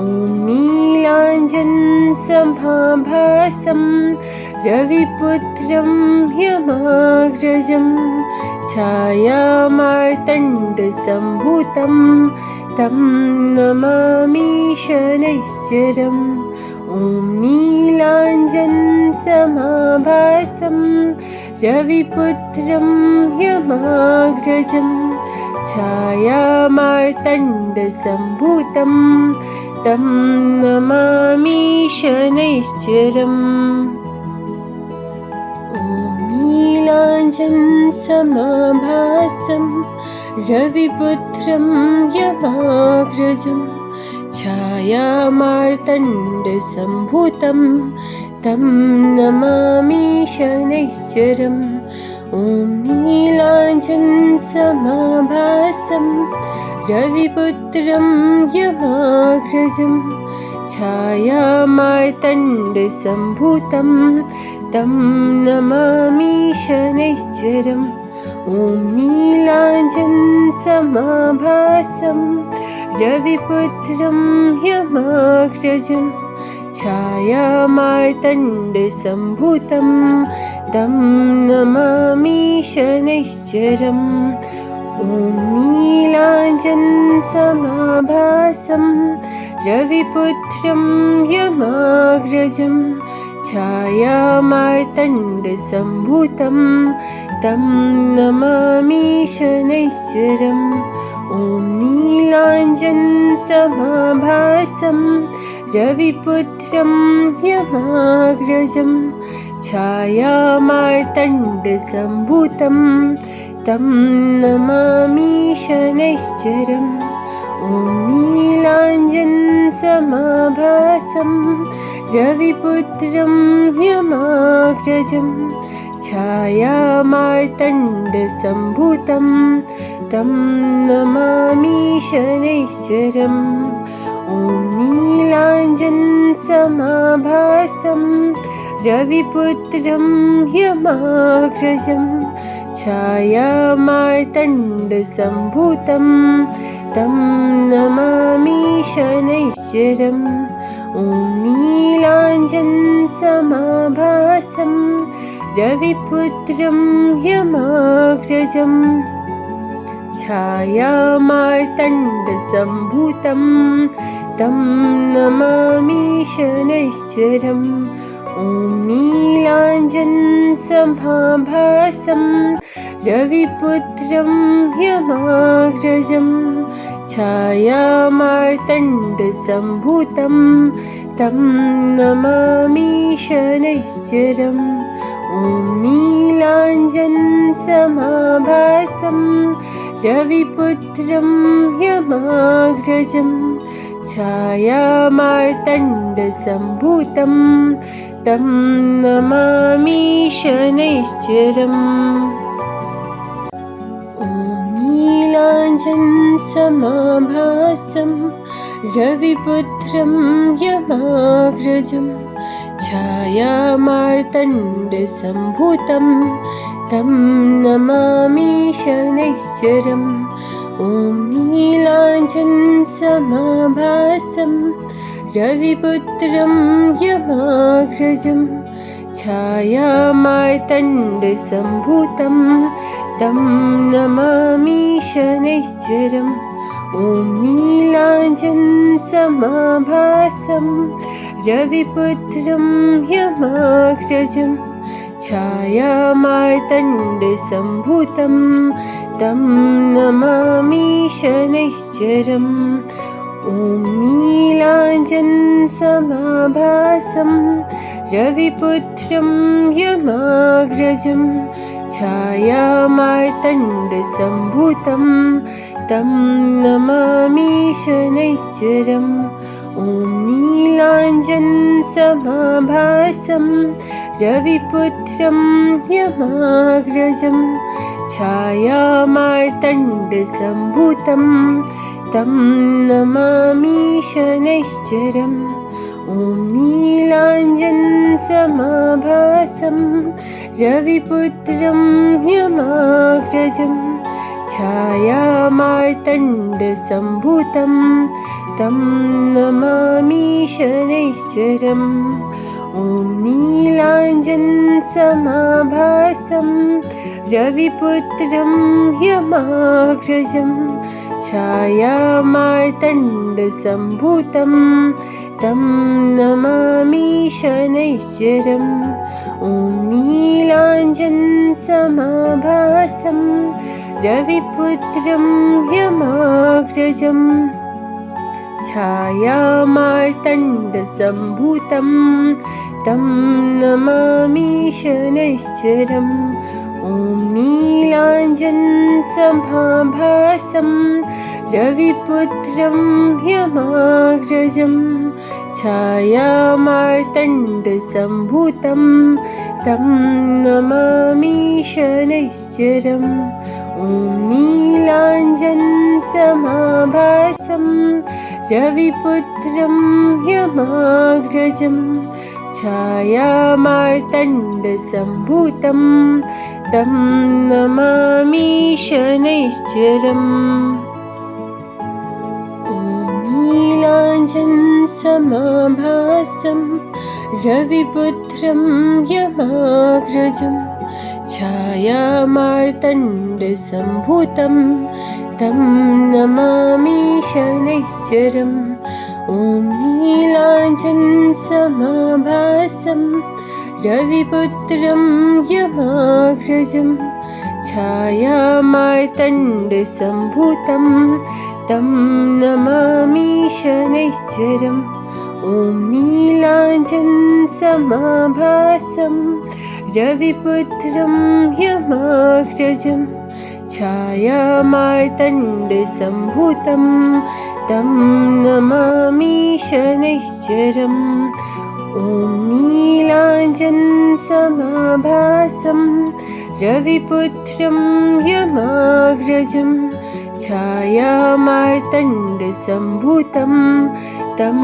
Speaker 1: ॐ नीलाञ्जनसमाभासं रविपुत्रं यमाग्रजं छायामार्तण्डसम्भूतं तं नमामि शनैश्चरम्। ॐ नीलाञ्जनसमाभासं रविपुत्रं यमाग्रजं छायामार्तण्डसम्भूतं तं नमामि शनैश्चरम्। ॐ नीलाञ्जनसमाभासं रविपुत्रं यमाग्रजं छायामार्तण्डसम्भूतं तं नमामि शनैश्चरम्। ॐ नीलाञ्जनसमाभासं रविपुत्रं यमाग्रजं छायामार्तण्डसम्भूतं तं नमामि शनैश्चरम्। ॐ नीलाञ्जनसमाभासं रविपुत्रं यमाग्रजं छायामार्तण्डसम्भूतं तं नमामि शनैश्चरम्। ॐ नीलाञ्जनसमाभासं रविपुत्रं यमाग्रजं छायामार्तण्डसम्भूतं तं नमामि शनैश्चरम्। ॐ नीलाञ्जनसमाभासं रविपुत्रं यमाग्रजं छायामार्तण्डसम्भूतं तं नमामि शनैश्चरम्। ॐ नीलाञ्जनसमाभासं रविपुत्रं यमाग्रजं छायामार्तण्डसम्भूतं तं नमामि शनैश्चरम्। ॐ नीलाञ्जनसमाभासं रविपुत्रं यमाग्रजं छायामार्तण्डसम्भूतं तं नमामि शनैश्चरम्। ॐ नीलाञ्जनसमाभासं रविपुत्रं यमाग्रजं छायामार्तण्डसम्भूतं तं नमामि शनैश्चरम् ॐ नीलाञ्जनसमाभासं रविपुत्रं यमाग्रजं छायामार्तण्डसम्भूतं तं नमामि शनैश्चरम् ॐ नीलाञ्जनसमाभासं रविपुत्रं यमाग्रजं छायामार्तण्डसम्भूतं तं नमामि शनैश्चरम् ॐ नीलाञ्जनसमाभासं रविपुत्रं यमाग्रजं छायामार्तण्डसम्भूतं तं नमामि शनैश्चरम् ॐ नीलाञ्जनसमाभासं रविपुत्रं यमाग्रजं छायामार्तण्डसम्भूतं तं नमामि शनैश्चरम् ॐ नीलाञ्जनसमाभासं रविपुत्रं यमाग्रजं छायामार्तण्डसम्भूतं तं नमामि शनैश्चरम् ॐ नीलाञ्जनसमाभासं रविपुत्रं यमाग्रजं छायामार्तण्डसम्भूतं तं नमामि शनैश्चरम् ॐ नीलाञ्जनसमाभासं रविपुत्रं यमाग्रजं छायामार्तण्डसम्भूतं तं नमामि शनैश्चरम् ॐ नीलाञ्जनसमाभासं रविपुत्रं यमाग्रजं छायामार्तण्डसम्भूतं तं नमामि शनैश्चरम् ॐ नीलाञ्जनसमाभासं रविपुत्रं यमाग्रजं छायामार्तण्डसम्भूतं तं नमामि शनैश्चरम् ॐ नीलाञ्जनसमाभासं रविपुत्रं यमाग्रजं छायामार्तण्डसम्भूतं तं नमामि शनैश्चरम् ॐ नीलाञ्जनसमाभासं रविपुत्रं यमाग्रजं छायामार्तण्डसम्भूतं तं नमामि शनैश्चरम् ॐ नीलाञ्जनसमाभासं रविपुत्रं यमाग्रजं छायामार्तण्डसम्भूतं तं नमामि शनैश्चरम् ॐ नीलाञ्जनसमाभासं रविपुत्रं यमाग्रजं छायामार्तण्डसम्भूतं तं नमामि शनैश्चरम् ॐ नीलाञ्जनसमाभासं रविपुत्रं यमाग्रजं छायामार्तण्डसम्भूतं तं नमामि शनैश्चरम् ॐ नीलाञ्जनसमाभासं रविपुत्रं यमाग्रजं छायामार्तण्डसम्भूतं तं नमामि शनैश्चरम् ॐ नीलाञ्जनसमाभासं रविपुत्रं यमाग्रजं छायामार्तण्डसम्भूतं तं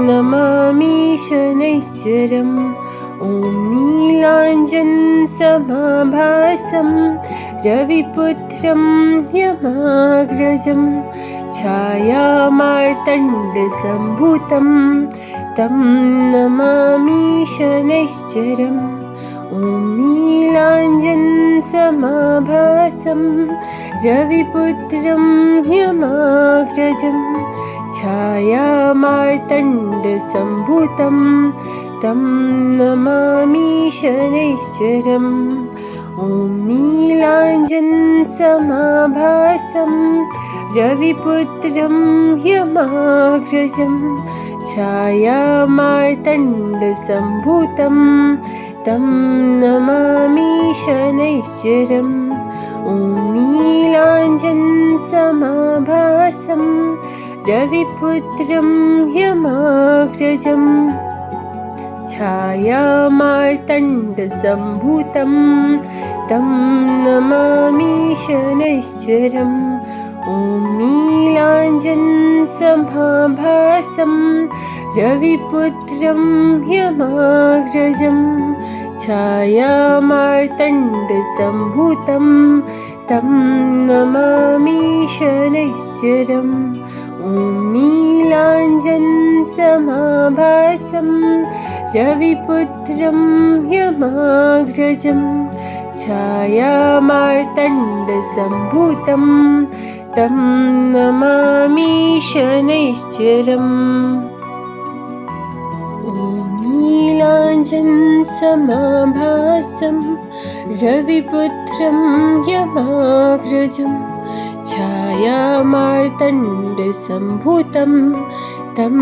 Speaker 1: नमामि शनैश्चरम् ॐ नीलाञ्जनसमाभासं रविपुत्रं यमाग्रजं छायामार्तण्डसम्भूतं तं नमामि शनैश्चरम् ॐ नीलाञ्जनसमाभासं रविपुत्रं ह्यमाग्रजं छायामार्तण्डसम्भूतं तं नमामि शनैश्चरम् ॐ नीलाञ्जनसमाभासं रविपुत्रं ह्यमाग्रजं छायामार्तण्डसम्भूतं तं नमामि शनैश्चरम् ॐ नीलाञ्जनसमाभासं रविपुत्रं ह्यमाग्रजं छायामार्तण्डसम्भूतं तं नमामि शनैश्चरम् ॐ नीलाञ्जनसमाभासं रविपुत्रं ह्यमाग्रजं छायामार्तण्डसम्भूतं तं नमामि शनैश्चरम् ॐ नीलाञ्जनसमाभासं रविपुत्रं ह्यमाग्रजं छायामार्तण्डसम्भूतं तं नमामि शनैश्चरम् ॐ नीलाञ्जनसमाभासं रविपुत्रं ह्यमाग्रजं छायामार्तण्डसम्भूतं तं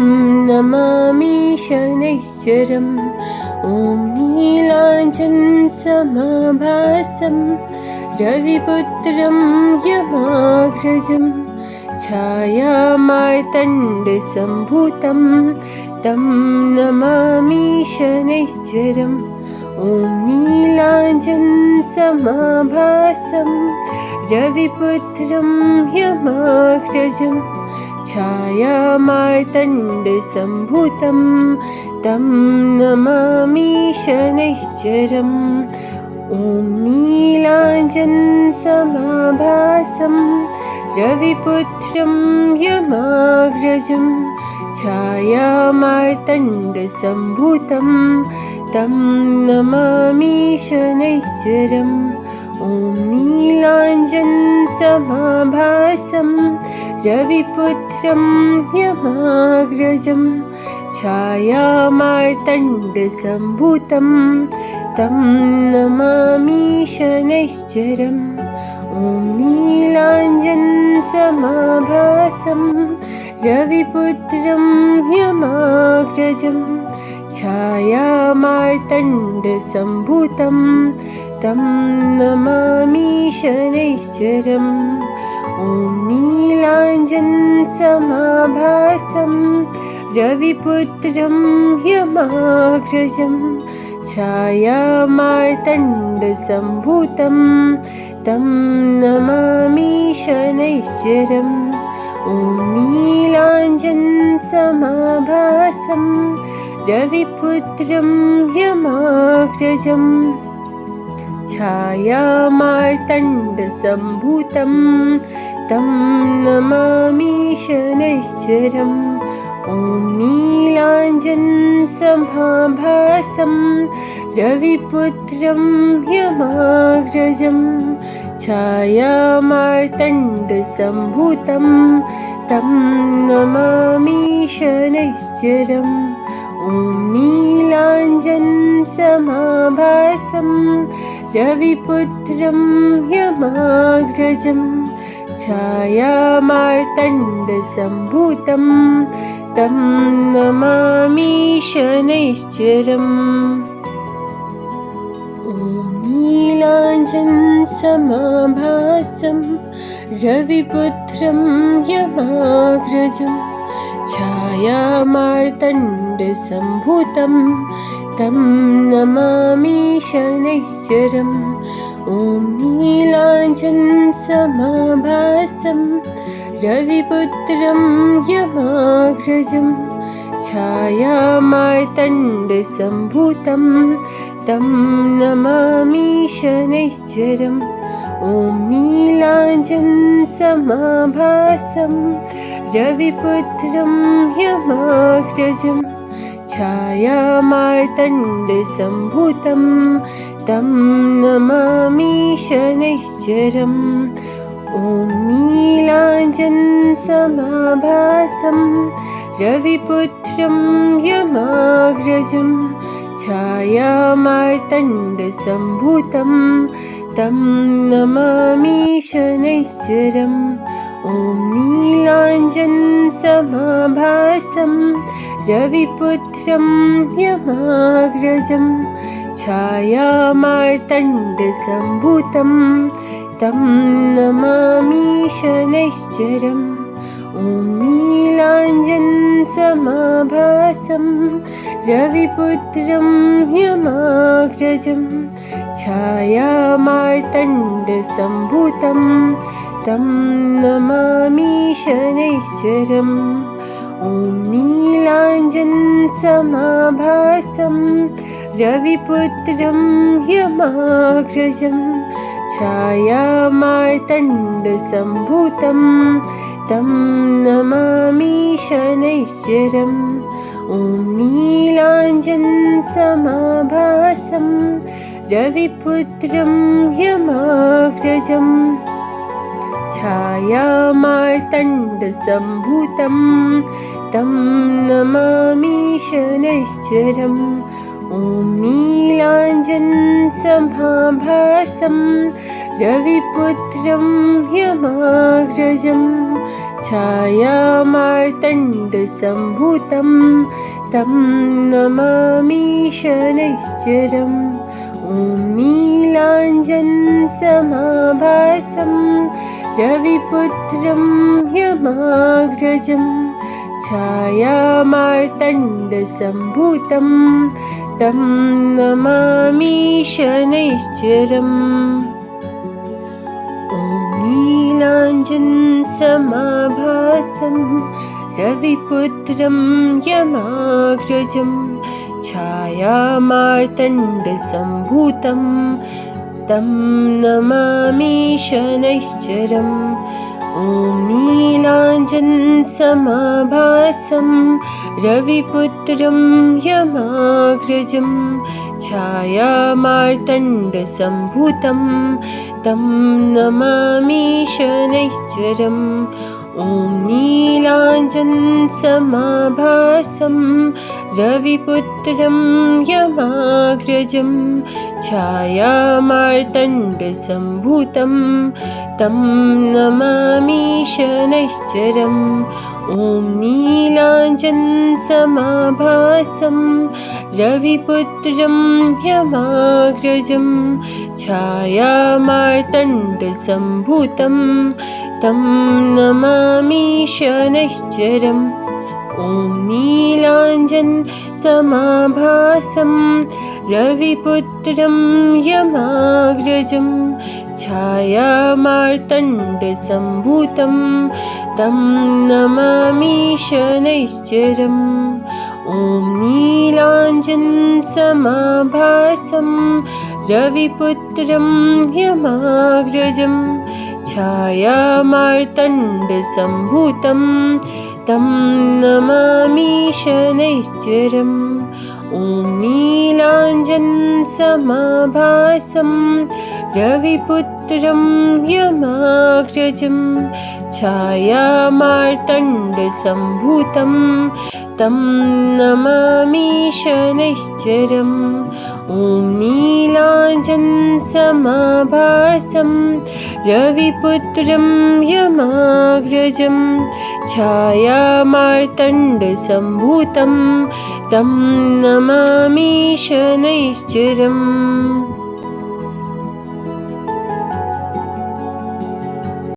Speaker 1: नमामि शनैश्चरम् ॐ नीलाञ्जनसमाभासं रविपुत्रं ह्यमाग्रजं छायामार्तण्डसम्भूतं तं नमामि शनैश्चरम् ॐ नीलाञ्जनसमाभासं रविपुत्रं ह्यमाग्रजं छायामार्तण्डसम्भूतं तं नमामि शनैश्चरम् ॐ नीलाञ्जनसमाभासं रविपुत्रं ह्यमाग्रजं छायामार्तण्डसम्भूतं तं नमामि शनैश्चरम् ॐ नीलाञ्जनसमाभासं रविपुत्रं ह्यमाग्रजं छायामार्तण्डसम्भूतं तं नमामि शनैश्चरम् ॐ नीलाञ्जनसमाभासं रविपुत्रं ह्यमाग्रजं छायामार्तण्डसम्भूतं तं नमामि शनैश्चरम् ॐ नीलाञ्जनसमाभासं रविपुत्रं ह्यमाग्रजं छायामार्तण्डसम्भूतं तं नमामि शनैश्चरम् ॐ नीलाञ्जनसमाभासं रविपुत्रं ह्यमाग्रजं छायामार्तण्डसम्भूतं तं नमामि शनैश्चरम् ॐ नीलाञ्जनसमाभासं रविपुत्रं ह्यमाग्रजं छायामार्तण्डसम्भूतं तं नमामि शनैश्चरम् ॐ नीलाञ्जनसमाभासं रविपुत्रं ह्यमाग्रजं छायामार्तण्डसम्भूतं तं नमामि शनैश्चरम् ॐ नीलाञ्जनसमाभासं रविपुत्रं ह्यमाग्रजं छायामार्तण्डसम्भूतं तं नमामि शनैश्चरम् ॐ नीलाञ्जनसमाभासं रविपुत्रं ह्यमाग्रजं छायामार्तण्डसम्भूतं तं नमामि शनैश्चरम् ॐ नीलाञ्जनसमाभासं रविपुत्रं ह्यमाग्रजं छायामार्तण्डसम्भूतं तं नमामि शनैश्चरम् ॐ ॐ नीलाञ्जनसमाभासं रविपुत्रं यमाग्रजं छायामार्तण्डसम्भूतं तं नमामि शनैश्चरम् ॐ नीलाञ्जनसमाभासं रविपुत्रं यमाग्रजं छायामार्तण्डसम्भूतं तं नमामि शनैश्चरम् ॐ नीलाञ्जनसमाभासं रविपुत्रं यमाग्रजं छायामार्तण्डसम्भूतं तं नमामि शनैश्चरम् ॐ नीलाञ्जनसमाभासं रविपुत्रं यमाग्रजं छायामार्तण्डसम्भूतं तं नमामि शनैश्चरम् ॐ नीलाञ्जनसमाभासं रविपुत्रं यमाग्रजं छायामार्तण्डसम्भूतं तं नमामि शनैश्चरम् ॐ नीलाञ्जनसमाभासं रविपुत्रं यमाग्रजं छायामार्तण्डसम्भूतं तं नमामि शनैश्चरम् ॐ नीलाञ्जनसमाभासं रविपुत्रं यमाग्रजं छायामार्तण्डसम्भूतं तं नमामि शनैश्चरम् ॐ नीलाञ्जनसमाभासं रविपुत्रं यमाग्रजं छायामार्तण्डसम्भूतं तं नमामि शनैश्चरम् ॐ नीलाञ्जनसमाभासं रविपुत्रं यमाग्रजं छायामार्तण्डसम्भूतं तं नमामि शनैश्चरम् ॐ नीलाञ्जनसमाभासं रविपुत्रं यमाग्रजं छायामार्तण्डसम्भूतं तं नमामि शनैश्चरम् ॐ नीलाञ्जनसमाभासं रविपुत्रं यमाग्रजं छायामार्तण्डसम्भूतं तं नमामि शनैश्चरम् ॐ नीलाञ्जनसमाभासं रविपुत्रं यमाग्रजं छायामार्तण्डसम्भूतं तं नमामि शनैश्चरम् ॐ नीलाञ्जनसमाभासं रविपुत्रं यमाग्रजं छायामार्तण्डसम्भूतं तं नमामि शनैश्चरम् ॐ नीलाञ्जनसमाभासं रविपुत्रं यमाग्रजं छायामार्तण्डसम्भूतं तं नमामि शनैश्चरम् ॐ नीलाञ्जनसमाभासं रविपुत्रं यमाग्रजं छायामार्तण्डसम्भूतं तं नमामि शनैश्चरम्।